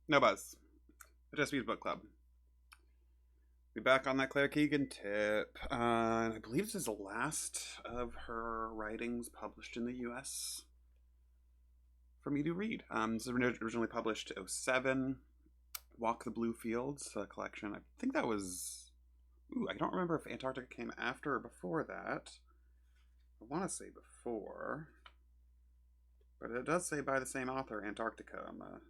No buzz. Just Use Book Club. Be back on that Claire Keegan tip. I believe this is the last of her writings published in the U.S. for me to read. This was originally published in '07. Walk the Blue Fields collection. I think that was. Ooh, I don't remember if Antarctica came after or before that. I want to say before, but it does say by the same author, Antarctica, on that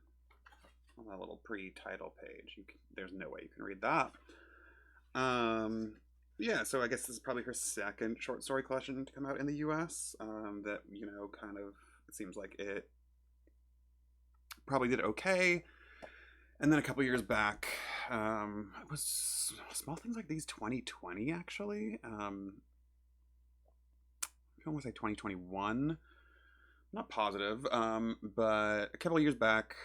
little pre-title page. There's no way you can read that. Um, yeah, so I guess this is probably her second short story collection to come out in the U.S. That kind of it seems like it probably did okay. And then a couple years back, it was Small Things Like These 2020 actually. I want to say 2021. Not positive, but a couple of years back,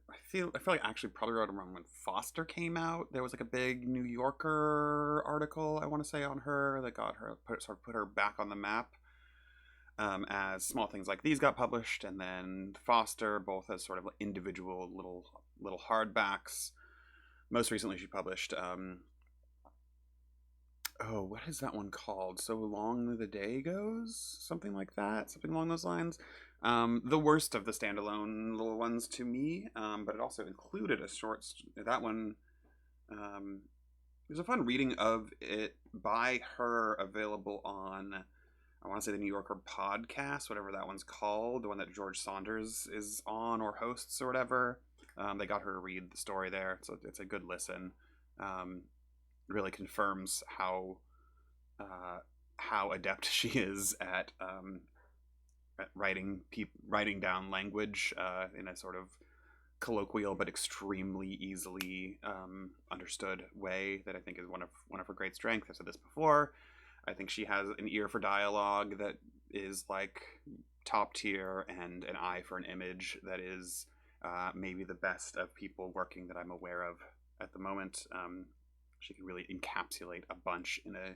I feel like I actually probably wrote around when Foster came out. There was like a big New Yorker article I want to say on her that got her put her back on the map. As Small Things Like These got published, and then Foster, both as sort of individual little hardbacks. Most recently, she published oh, what is that one called? So Long the Day Goes? Something like that? Something along those lines. The worst of the standalone little ones to me, but it also included a that one, it was a fun reading of it by her, available on, I want to say, the New Yorker podcast, whatever that one's called, the one that George Saunders is on or hosts or whatever. They got her to read the story there, so it's a good listen. Um, really confirms how adept she is at writing down language in a sort of colloquial but extremely easily understood way that I think is one of her great strengths. I've said this before. I think she has an ear for dialogue that is like top tier, and an eye for an image that is maybe the best of people working that I'm aware of at the moment. She can really encapsulate a bunch in a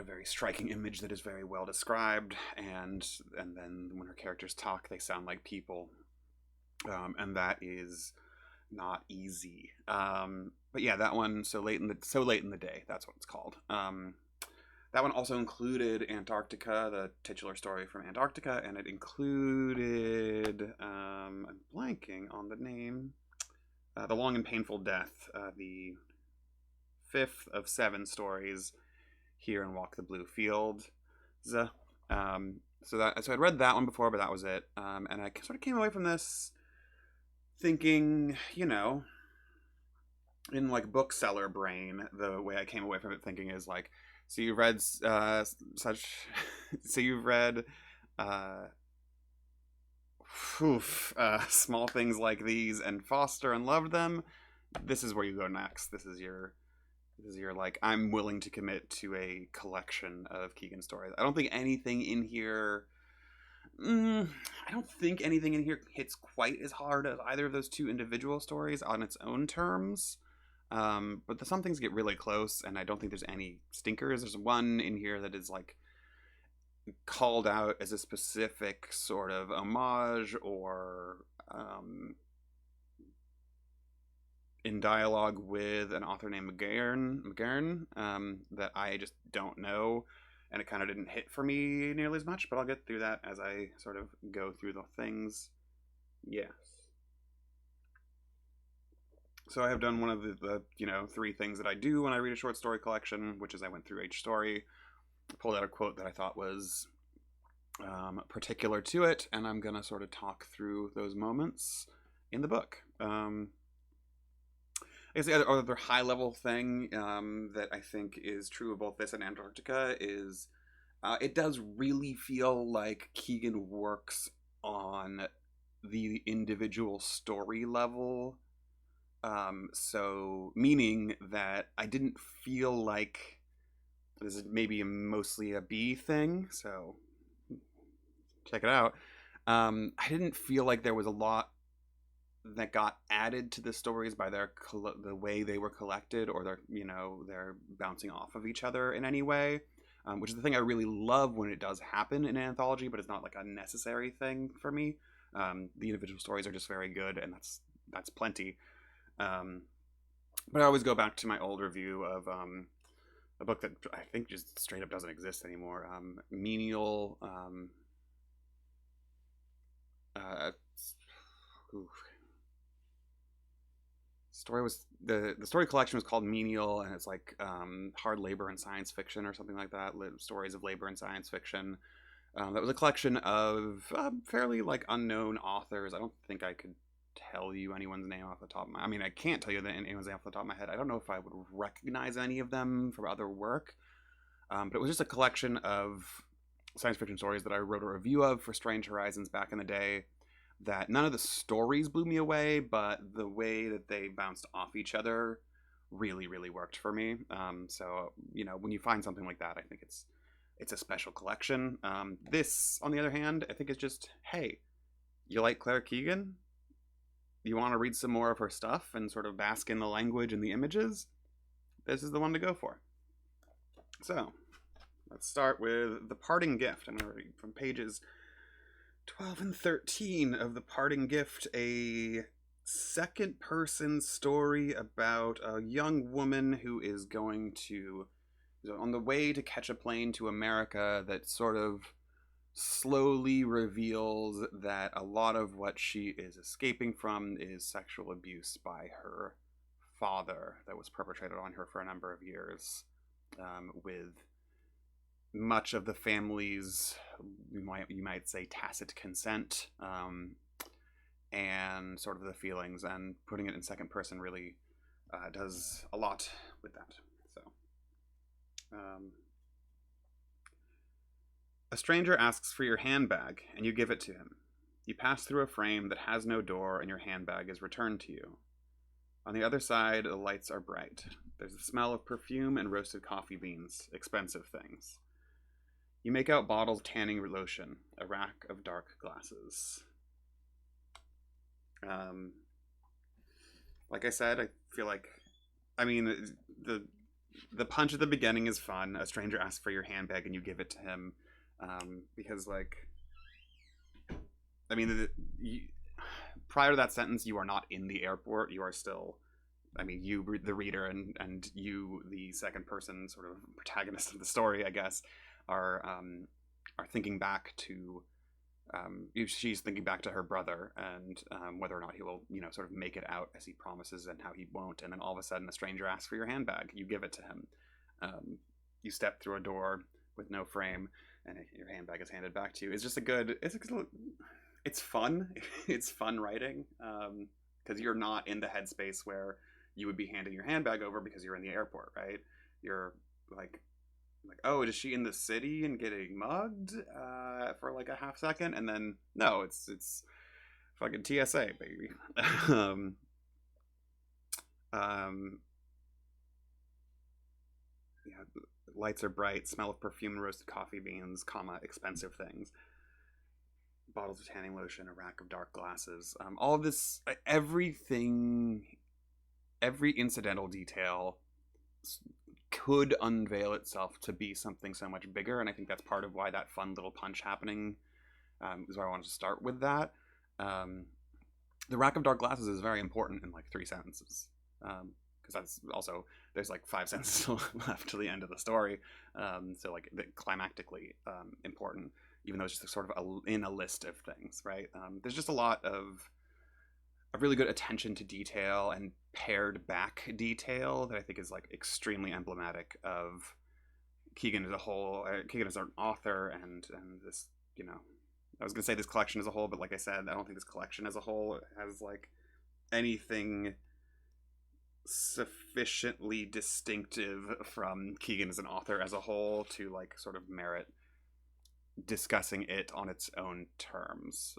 very striking image that is very well described, and then when her characters talk, they sound like people, and that is not easy. But yeah, that one, so late in the day, that's what it's called. That one also included Antarctica, the titular story from Antarctica, and it included I'm blanking on the name, The Long and Painful Death, the fifth of 7 stories here in Walk the Blue Field. So I'd read that one before, but that was it. And I sort of came away from this thinking, in like bookseller brain, the way I came away from it thinking is like, so you've read such, so you've read Small Things Like These and Foster and loved them. This is where you go next. This is your like, I'm willing to commit to a collection of Keegan stories. I don't think anything in here. I don't think anything in here hits quite as hard as either of those two individual stories on its own terms. But some things get really close, and I don't think there's any stinkers. There's one in here that is like called out as a specific sort of homage or in dialogue with an author named McGurn, that I just don't know, and it kind of didn't hit for me nearly as much. But I'll get through that as I sort of go through the things. Yes. So I have done one of the 3 things that I do when I read a short story collection, which is I went through each story, pulled out a quote that I thought was particular to it, and I'm gonna sort of talk through those moments in the book. I guess the other high level thing that I think is true of both this and Antarctica is it does really feel like Keegan works on the individual story level. So meaning that I didn't feel like this is maybe mostly a B thing. So check it out. I didn't feel like there was a lot that got added to the stories by the way they were collected, or they're bouncing off of each other in any way, which is the thing I really love when it does happen in an anthology, but it's not like a necessary thing for me. The individual stories are just very good, and that's plenty. Um, but I always go back to my old review of a book that I think just straight up doesn't exist anymore. Menial. Uh, ooh, story was the story collection was called Menial, and it's like hard labor and science fiction or something like that. Stories of labor and science fiction. That was a collection of fairly like unknown authors. I don't think I could tell you anyone's name off the top of my. I mean, I can't tell you anyone's name off the top of my head. I don't know if I would recognize any of them from other work. But it was just a collection of science fiction stories that I wrote a review of for Strange Horizons back in the day. That none of the stories blew me away, but the way that they bounced off each other really, really worked for me. So when you find something like that, I think it's a special collection. This, on the other hand, I think is just, hey, you like Claire Keegan? You want to read some more of her stuff and sort of bask in the language and the images? This is the one to go for. So, let's start with The Parting Gift. I'm going to read from pages 12 and 13 of The Parting Gift, a second-person story about a young woman who is on the way to catch a plane to America that sort of slowly reveals that a lot of what she is escaping from is sexual abuse by her father that was perpetrated on her for a number of years, with much of the family's, you might say, tacit consent, and sort of the feelings, and putting it in second person really does a lot with that. So, a stranger asks for your handbag, and you give it to him. You pass through a frame that has no door, and your handbag is returned to you. On the other side, the lights are bright. There's the smell of perfume and roasted coffee beans, expensive things. You make out bottles of tanning lotion, a rack of dark glasses. Like I said, I feel like, the punch at the beginning is fun. A stranger asks for your handbag, and you give it to him. Because prior to that sentence, you are not in the airport. You are still, you, the reader, and you, the second person sort of protagonist of the story, I guess, are thinking back to, she's thinking back to her brother and whether or not he will, sort of make it out as he promises and how he won't. And then all of a sudden, a stranger asks for your handbag. You give it to him. You step through a door with no frame, and your handbag is handed back to you. It's just it's fun. It's fun writing, because you're not in the headspace where you would be handing your handbag over because you're in the airport, right? You're like, oh, is she in the city and getting mugged for like a half second? And then, no, it's fucking TSA, baby. Yeah, lights are bright, smell of perfume, roasted coffee beans, comma, expensive things. Bottles of tanning lotion, a rack of dark glasses. All of this, everything, every incidental detail could unveil itself to be something so much bigger, and I think that's part of why that fun little punch happening is why I wanted to start with that. The rack of dark glasses is very important in like 3 sentences, because that's also, there's like 5 sentences left to the end of the story, so like climactically important, even though it's just sort of in a list of things, right? There's just a lot of really good attention to detail and pared back detail that I think is like extremely emblematic of Keegan as a whole. Keegan as an author, and this, I was gonna say this collection as a whole, but like I said, I don't think this collection as a whole has like anything sufficiently distinctive from Keegan as an author as a whole to like sort of merit discussing it on its own terms,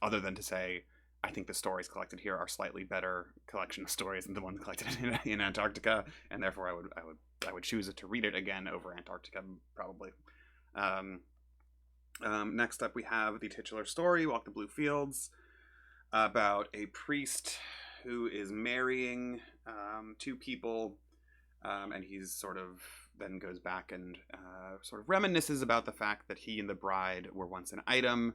other than to say, I think the stories collected here are slightly better collection of stories than the ones collected in Antarctica, and therefore I would choose it to read it again over Antarctica, probably. Next up, we have the titular story, Walk the Blue Fields, about a priest who is marrying 2 people, and he's sort of then goes back and sort of reminisces about the fact that he and the bride were once an item,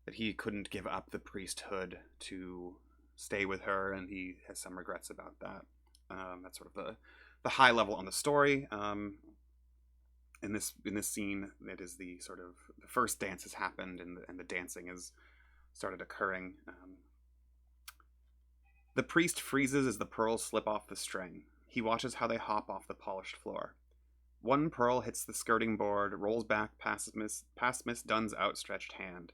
that he couldn't give up the priesthood to stay with her, and he has some regrets about that. That's sort of the high level on the story. In this scene, it is the sort of the first dance has happened, and the dancing has started occurring. The priest freezes as the pearls slip off the string. He watches how they hop off the polished floor. One pearl hits the skirting board, rolls back past Miss Dunn's outstretched hand.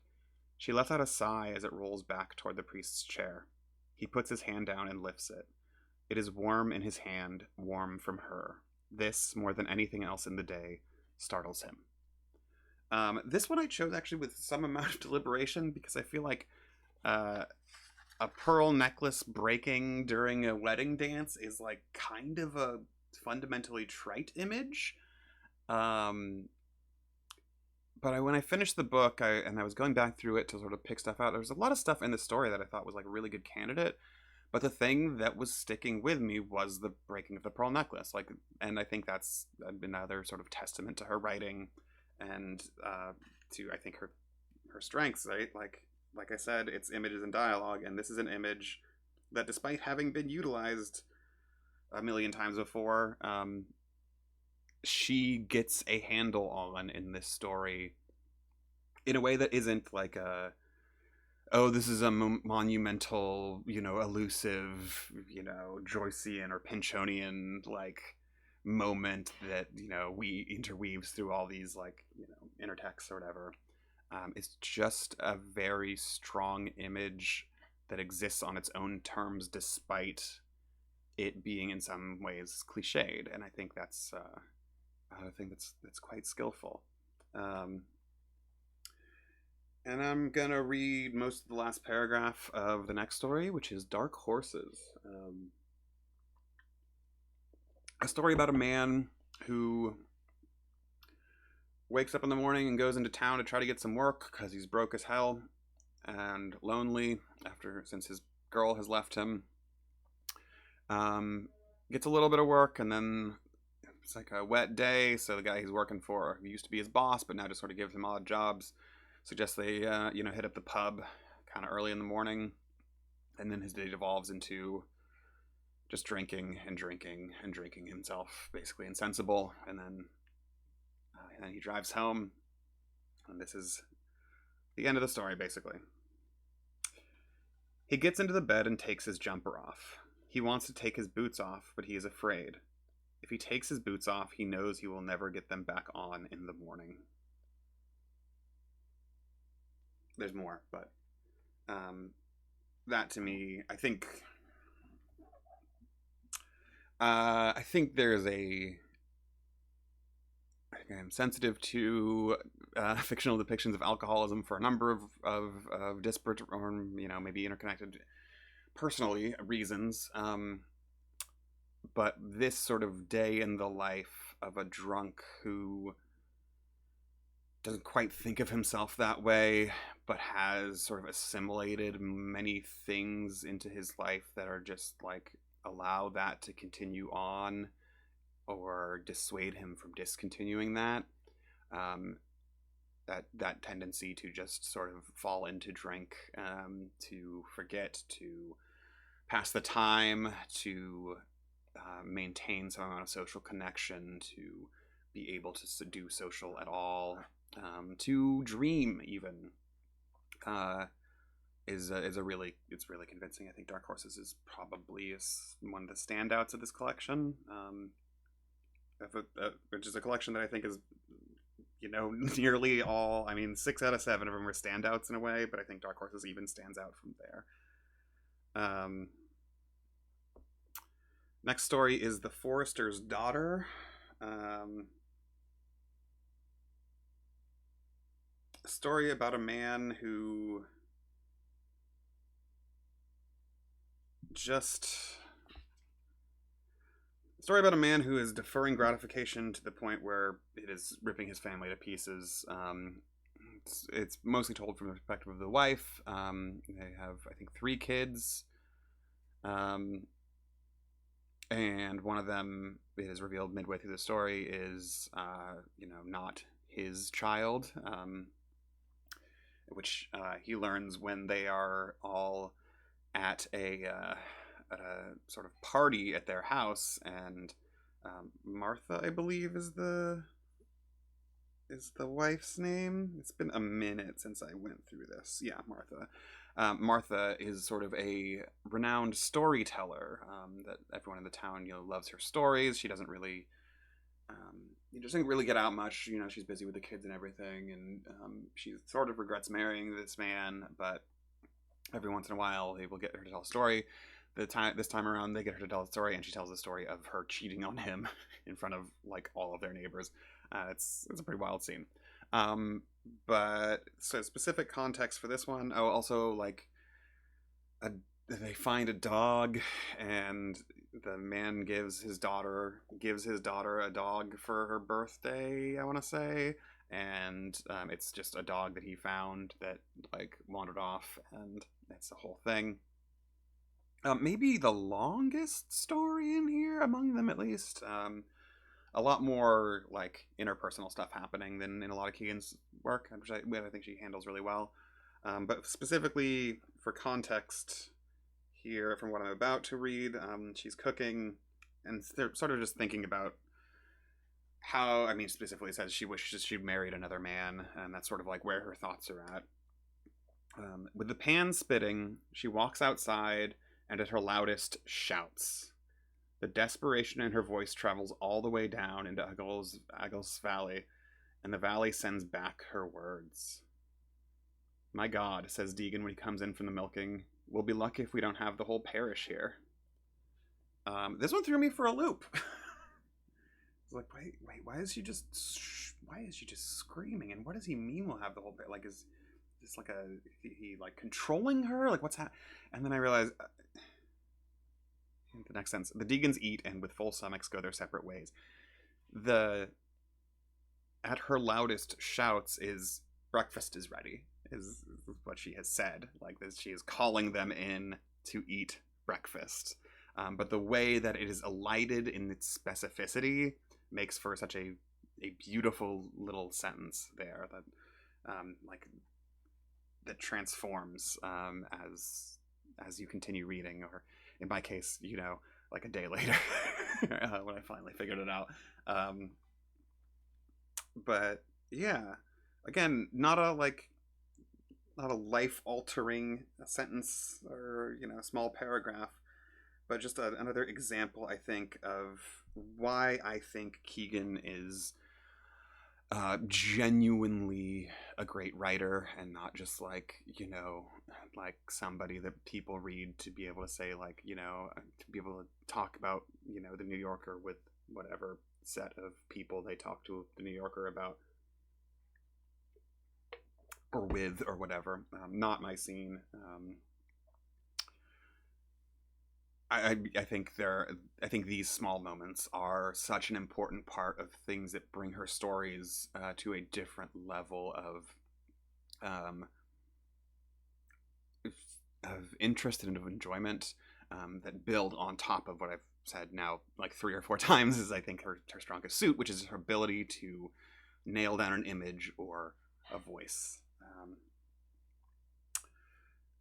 She lets out a sigh as it rolls back toward the priest's chair. He puts his hand down and lifts it. It is warm in his hand, warm from her. This, more than anything else in the day, startles him. This one I chose actually with some amount of deliberation, because I feel like a pearl necklace breaking during a wedding dance is like kind of a fundamentally trite image. But when I finished the book, I was going back through it to sort of pick stuff out. There was a lot of stuff in the story that I thought was like a really good candidate. But the thing that was sticking with me was the breaking of the pearl necklace. And I think that's another sort of testament to her writing, and to, I think, her strengths. Right, like I said, it's images and dialogue, and this is an image that, despite having been utilized a million times before, she gets a handle on in this story in a way that isn't like this is a monumental, elusive, Joycean or Pinchonian moment that we interweaves through all these intertexts or whatever. It's just a very strong image that exists on its own terms, despite it being in some ways cliched, and I think that's quite skillful. And I'm gonna read most of the last paragraph of the next story, which is Dark Horses. A story about a man who wakes up in the morning and goes into town to try to get some work because he's broke as hell and lonely since his girl has left him. Gets a little bit of work, and then it's like a wet day, so the guy he's working for, who used to be his boss but now just sort of gives him odd jobs, suggests they hit up the pub kind of early in the morning, and then his day devolves into just drinking and drinking and drinking himself, basically insensible, and then he drives home, and this is the end of the story, basically. He gets into the bed and takes his jumper off. He wants to take his boots off, but he is afraid. If he takes his boots off, he knows he will never get them back on in the morning. There's more, but that to me, I think there's I'm sensitive to fictional depictions of alcoholism for a number of disparate or maybe interconnected personally reasons. But this sort of day in the life of a drunk who doesn't quite think of himself that way, but has sort of assimilated many things into his life that are just allow that to continue on or dissuade him from discontinuing that. That tendency to just sort of fall into drink, to forget, to pass the time, to maintain some amount of social connection, to be able to do social at all, to dream even, it's really convincing. I think Dark Horses is probably one of the standouts of this collection, which is a collection that I think is nearly all, 6 out of 7 of them are standouts in a way, but I think Dark Horses even stands out from there. Next story is The Forester's Daughter. A story about a man who is deferring gratification to the point where it is ripping his family to pieces. It's mostly told from the perspective of the wife. They have, I think, 3 kids. And one of them, it is revealed midway through the story, is, not his child, which he learns when they are all at a sort of party at their house, and Martha, I believe, is the wife's name. It's been a minute since I went through this. Yeah, Martha. Martha is sort of a renowned storyteller, that everyone in the town, loves her stories. She doesn't really, doesn't really get out much. She's busy with the kids and everything, and she sort of regrets marrying this man, but every once in a while they will get her to tell a story. This time around, they get her to tell a story, and she tells a story of her cheating on him in front of like all of their neighbors. It's a pretty wild scene. But so specific context for this one. Oh, also like they find a dog, and the man gives his daughter a dog for her birthday, I want to say, and it's just a dog that he found that like wandered off, and that's the whole thing. Maybe the longest story in here among them, at least. A lot more like interpersonal stuff happening than in a lot of Keegan's work, which I think she handles really well. But specifically for context here, from what I'm about to read, she's cooking, and they're sort of just thinking about how, I mean, specifically it says she wishes she'd married another man, and that's sort of like where her thoughts are at. With the pan spitting, she walks outside and at her loudest shouts. The desperation in her voice travels all the way down into Agos Valley, and the valley sends back her words. My God, says Deegan when he comes in from the milking, we'll be lucky if we don't have the whole parish here. This one threw me for a loop. I was like, wait, why is she just screaming? And what does he mean we'll have the whole parish? Like, is this like he like controlling her? Like, what's happening? And then I realized, the next sentence, the Deegans eat and with full stomachs go their separate ways. At her loudest shouts is breakfast is ready, is what she has said. Like this, she is calling them in to eat breakfast. But the way that it is elided in its specificity makes for such a beautiful little sentence there that that transforms as you continue reading, or in my case, like a day later when I finally figured it out. But yeah, again, not a life altering sentence or small paragraph, but just another example, I think, of why I think Keegan is genuinely a great writer, and not just like somebody that people read to be able to say to be able to talk about the New Yorker with whatever set of people they talk to the New Yorker about or with or whatever. Not my scene. I think I think these small moments are such an important part of things that bring her stories to a different level of interest and of enjoyment, that build on top of what I've said now like 3 or 4 times is I think her strongest suit, which is her ability to nail down an image or a voice.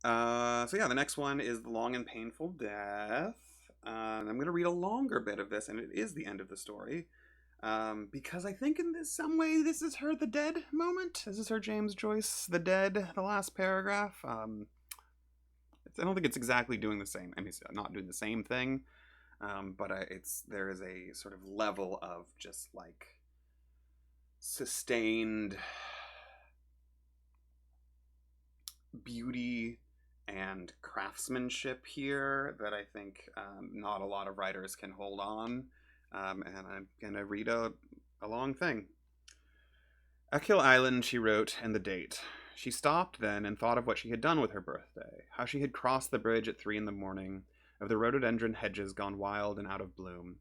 So yeah, the next one is The Long and Painful Death. I'm going to read a longer bit of this, and it is the end of the story. Because I think in some way this is her The Dead moment. This is her James Joyce The Dead, the last paragraph. I don't think it's exactly doing the same. I mean, it's not doing the same thing, but there is a sort of level of just like sustained beauty and craftsmanship here that I think not a lot of writers can hold on. And I'm gonna read a long thing. Achill Island, she wrote, and the date. She stopped then and thought of what she had done with her birthday, how she had crossed the bridge at 3 in the morning, of the rhododendron hedges gone wild and out of bloom.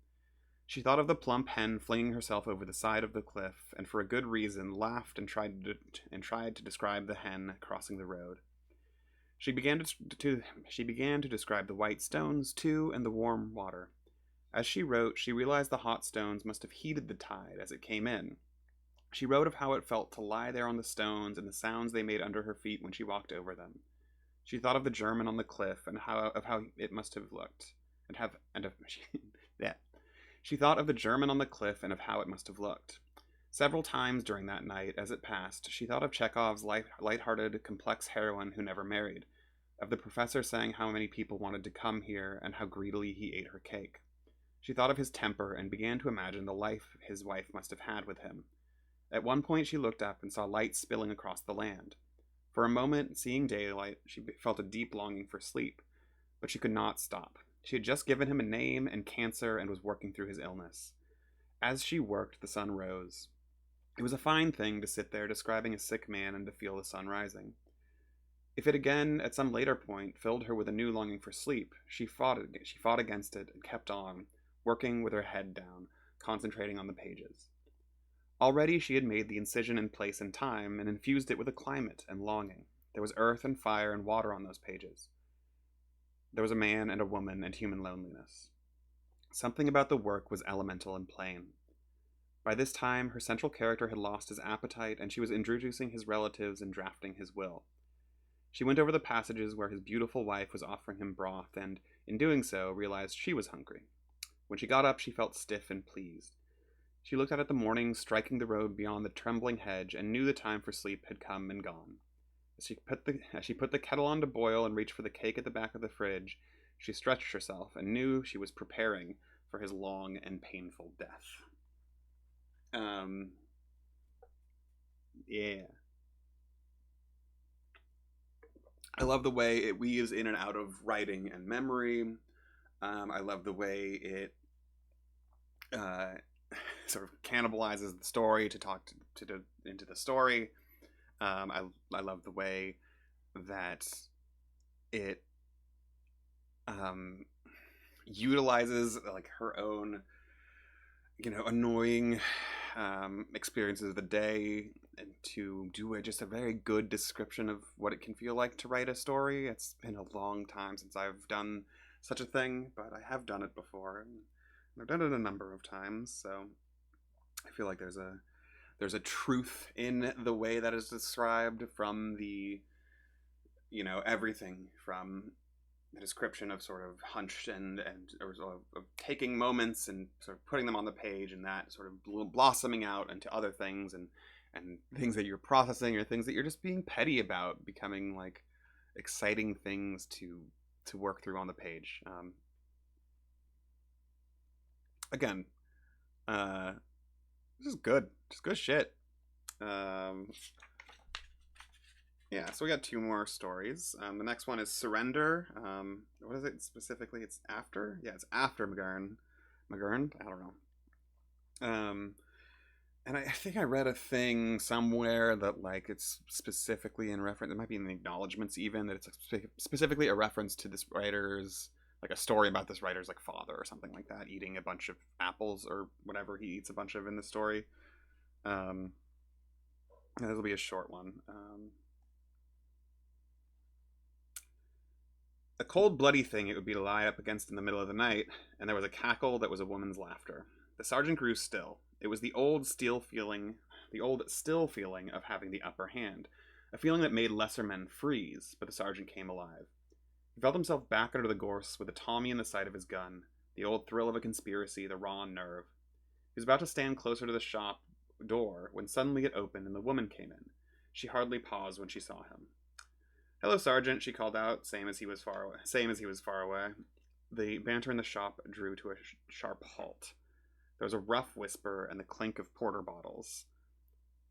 She thought of the plump hen flinging herself over the side of the cliff, and for a good reason laughed and tried to describe the hen crossing the road. She began to describe the white stones, too, and the warm water. As she wrote, she realized the hot stones must have heated the tide as it came in. She wrote of how it felt to lie there on the stones and the sounds they made under her feet when she walked over them. She thought of the German on the cliff and how it must have looked, and have and of yeah. She thought of the German on the cliff and of how it must have looked. Several times during that night, as it passed, she thought of Chekhov's light-hearted, complex heroine who never married, of the professor saying how many people wanted to come here and how greedily he ate her cake. She thought of his temper and began to imagine the life his wife must have had with him. At one point she looked up and saw light spilling across the land. For a moment, seeing daylight, she felt a deep longing for sleep, but she could not stop. She had just given him a name and cancer and was working through his illness. As she worked, the sun rose. It was a fine thing to sit there describing a sick man and to feel the sun rising. If it again, at some later point, filled her with a new longing for sleep, she fought against it and kept on, working with her head down, concentrating on the pages. Already she had made the incision in place and time, and infused it with a climate and longing. There was earth and fire and water on those pages. There was a man and a woman and human loneliness. Something about the work was elemental and plain. By this time, her central character had lost his appetite, and she was introducing his relatives and drafting his will. She went over the passages where his beautiful wife was offering him broth, and, in doing so, realized she was hungry. When she got up, she felt stiff and pleased. She looked out at the morning, striking the road beyond the trembling hedge, and knew the time for sleep had come and gone. As she put the kettle on to boil and reached for the cake at the back of the fridge, she stretched herself and knew she was preparing for his long and painful death. Yeah. I love the way it weaves in and out of writing and memory. I love the way it sort of cannibalizes the story to talk into the story. I love the way that it utilizes like her own, annoying experiences of the day and to do just a very good description of what it can feel like to write a story. It's been a long time since I've done such a thing, but I have done it before, and I've done it a number of times, so I feel like there's a truth in the way that is described, from the everything from the description of sort of hunched and or of taking moments and sort of putting them on the page, and that sort of blossoming out into other things and things that you're processing or things that you're just being petty about becoming like exciting things to work through on the page. Again, this is good, just good shit. Yeah, so we got two more stories. The next one is Surrender. What is it specifically? It's after? Yeah, it's after McGurn. McGurn? I don't know. And I think I read a thing somewhere that like it's specifically in reference, it might be in the acknowledgements even, that it's specifically a reference to this writer's, like a story about this writer's like father or something like that, eating a bunch of apples or whatever he eats a bunch of in the story. This will be a short one. A cold, bloody thing it would be to lie up against in the middle of the night, and there was a cackle that was a woman's laughter. The sergeant grew still. It was the old still feeling of having the upper hand, a feeling that made lesser men freeze, but the sergeant came alive. He felt himself back under the gorse with a Tommy in the sight of his gun, the old thrill of a conspiracy, the raw nerve. He was about to stand closer to the shop door when suddenly it opened and the woman came in. She hardly paused when she saw him. "Hello, Sergeant," she called out, same as he was far away. The banter in the shop drew to a sharp halt. There was a rough whisper and the clink of porter bottles.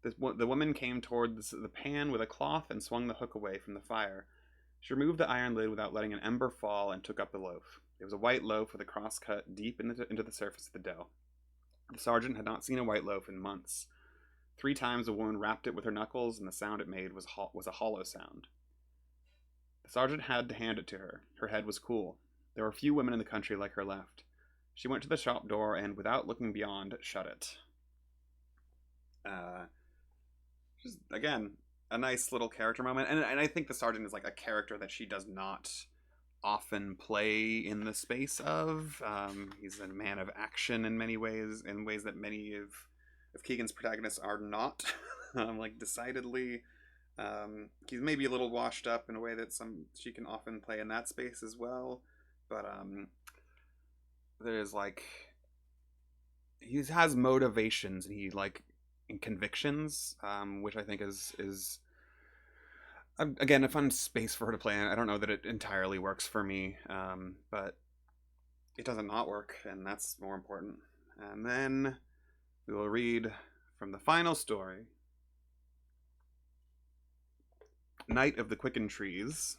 The woman came toward the pan with a cloth and swung the hook away from the fire. She removed the iron lid without letting an ember fall and took up the loaf. It was a white loaf with a cross cut deep into the surface of the dough. The sergeant had not seen a white loaf in months. 3 times the woman rapped it with her knuckles, and the sound it made was a hollow sound. The sergeant had to hand it to her. Her head was cool. There were few women in the country like her left. She went to the shop door and, without looking beyond, shut it. Just, again, a nice little character moment. And I think the sergeant is like a character that she does not often play in the space of. He's a man of action in many ways, in ways that many of Keegan's protagonists are not. Like, decidedly. He's maybe a little washed up in a way that she can often play in that space as well, but there's like he has motivations and he like and convictions, which I think is again a fun space for her to play in. I don't know that it entirely works for me, but it doesn't not work, and that's more important. And then we will read from the final story, Night of the Quickened Trees.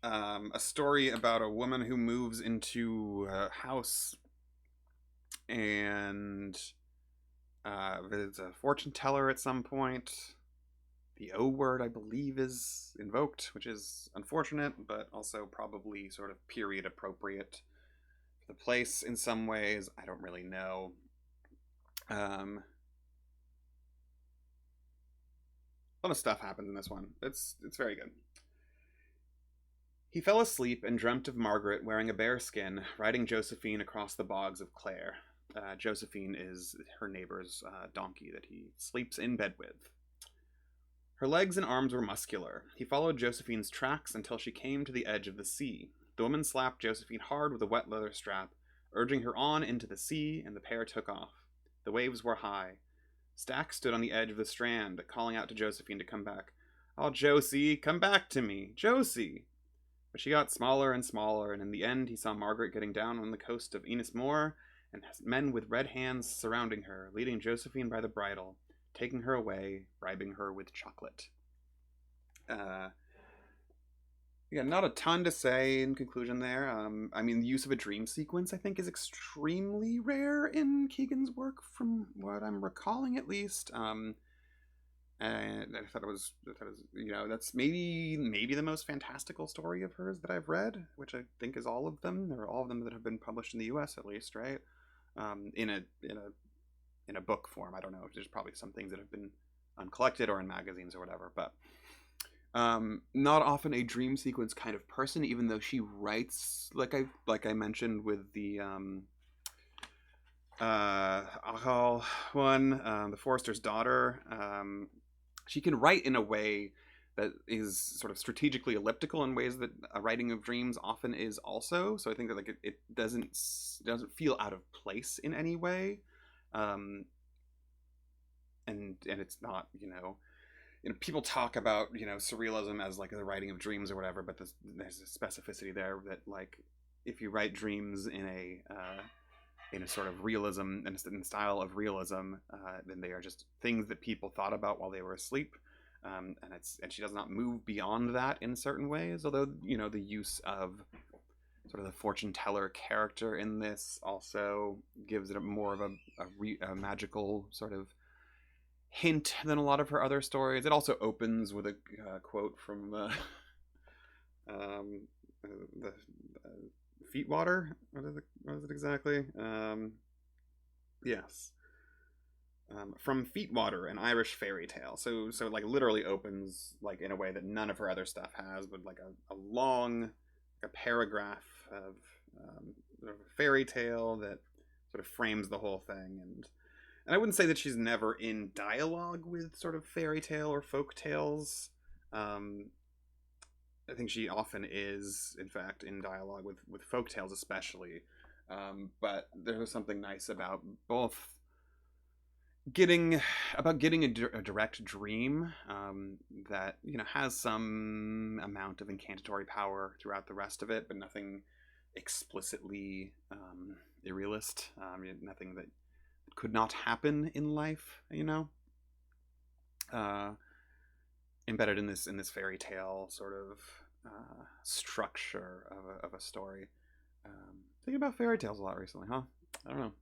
A story about a woman who moves into a house and visits a fortune teller at some point. The O word, I believe, is invoked, which is unfortunate, but also probably sort of period appropriate for the place in some ways. I don't really know. A lot of stuff happens in this one. It's very good. He fell asleep and dreamt of Margaret wearing a bearskin, riding Josephine across the bogs of Clare. Josephine is her neighbor's donkey that he sleeps in bed with. Her legs and arms were muscular. He followed Josephine's tracks until she came to the edge of the sea. The woman slapped Josephine hard with a wet leather strap, urging her on into the sea, and the pair took off. The waves were high. Stack stood on the edge of the strand, calling out to Josephine to come back. "Oh, Josie, come back to me! Josie!" But she got smaller and smaller, and in the end he saw Margaret getting down on the coast of Enismore, and men with red hands surrounding her, leading Josephine by the bridle, taking her away, bribing her with chocolate. Yeah, not a ton to say in conclusion there. I mean, the use of a dream sequence, I think, is extremely rare in Keegan's work, from what I'm recalling, at least. And that's maybe the most fantastical story of hers that I've read, which I think is all of them. There are all of them that have been published in the U.S. at least, right? In a book form. I don't know. There's probably some things that have been uncollected or in magazines or whatever, but not often a dream sequence kind of person, even though she writes like I mentioned with the Achal one, the Forester's Daughter. She can write in a way that is sort of strategically elliptical in ways that a writing of dreams often is also. So I think that like it doesn't feel out of place in any way, and it's not people talk about surrealism as like the writing of dreams or whatever, but there's a specificity there that like if you write dreams in a sort of realism and in style of realism, then they are just things that people thought about while they were asleep, and she does not move beyond that in certain ways. Although the use of sort of the fortune teller character in this also gives it more of a magical sort of hint than a lot of her other stories. It also opens with a quote from the Feetwater. What is it exactly? Yes. From Feetwater, an Irish fairy tale. So like literally opens like in a way that none of her other stuff has, with like a long paragraph of sort of a fairy tale that sort of frames the whole thing. And I wouldn't say that she's never in dialogue with sort of fairy tale or folk tales. I think she often is, in fact, in dialogue with folk tales especially. But there's something nice about both getting a direct dream that has some amount of incantatory power throughout the rest of it, but nothing explicitly irrealist. Nothing that could not happen in life. Embedded in this fairy tale sort of structure of a story. Thinking about fairy tales a lot recently, huh? I don't know.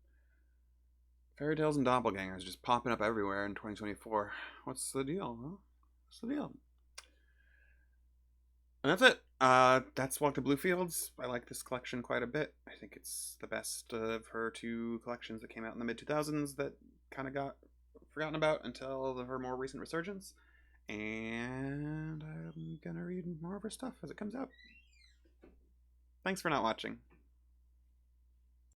Fairy tales and doppelgangers just popping up everywhere in 2024. What's the deal, huh? What's the deal? And that's it. That's Walk to Bluefields. I like this collection quite a bit. I think it's the best of her two collections that came out in the mid-2000s that kind of got forgotten about until her more recent resurgence. And I'm gonna read more of her stuff as it comes out. Thanks for not watching.